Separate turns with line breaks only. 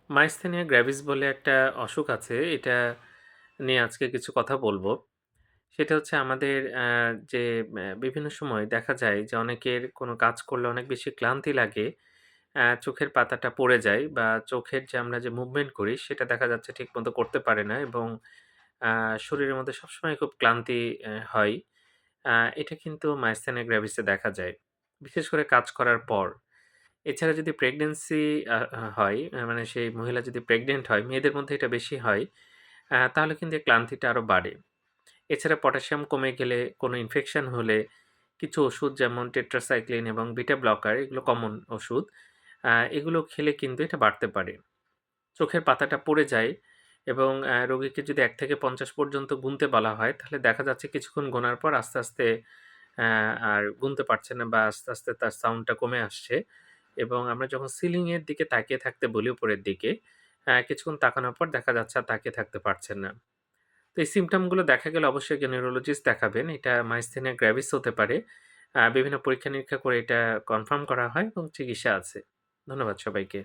মাইস্থেনিয়া গ্র্যাভিস বলে একটা অসুখ আছে। এটা নিয়ে আজকে কিছু কথা বলব। সেটা হচ্ছে আমাদের যে বিভিন্ন সময় দেখা যায় যে অনেকের কোনো কাজ করলে অনেক বেশি ক্লান্তি লাগে। চোখের পাতাটা পড়ে যায় বা চোখের যে আমরা যে মুভমেন্ট করি সেটা দেখা যাচ্ছে ঠিকমতো করতে পারে না এবং আ শরীরের মধ্যে সবসময় খুব ক্লান্তি হয়। আ এটা কিন্তু মাইস্থেনিয়া গ্র্যাভিসে দেখা যায়। বিশেষ করে কাজ করার পর। এছাড়া যদি প্রেগন্যান্সি আ আ হয়, মানে সেই মহিলা যদি প্রেগন্যান্ট হয়, মেয়েদের মধ্যে এটা বেশি হয়। তাহলে কিন্তু এই ক্লান্তিটা আরো বাড়ে। এছাড়া পটাশিয়াম কমে গেলে, কোনো ইনফেকশন হলে কিছু ওষুধ যেমন টেট্রাসাইক্লিন এবং বিটা ব্লকার এগুলো কমন ওষুধ। এগুলো খেলে কিন্তু এটা বাড়তে পারে। চোখের পাতাটা পড়ে যায় এবং রোগীকে যদি ১ থেকে ৫০ পর্যন্ত গুনতে বলা হয়, তাহলে দেখা যাচ্ছে কিছুক্ষণ গোনার পর আস্তে, আস্তে অ্যা আর গুনতে পারছে না বা আস্তে, আস্তে তার সাউন্ডটা কমে আসছে এবং আমরা যখন সিলিং এর দিকে তাকিয়ে থাকতে বলি উপরের দিকে, কিছুক্ষণ তাকানোর পর দেখা যাচ্ছে আর তাকিয়ে থাকতে পারছেন না। তো এই সিম্পটম গুলো দেখা গেলে অবশ্যই একজন নিউরোলজিস্ট দেখাবেন। এটা মাইস্থেনিয়া গ্র্যাভিস হতে পারে। বিভিন্ন পরীক্ষা-নিরীক্ষা করে এটা কনফার্ম করা হয় এবং চিকিৎসা আছে। ধন্যবাদ সবাইকে।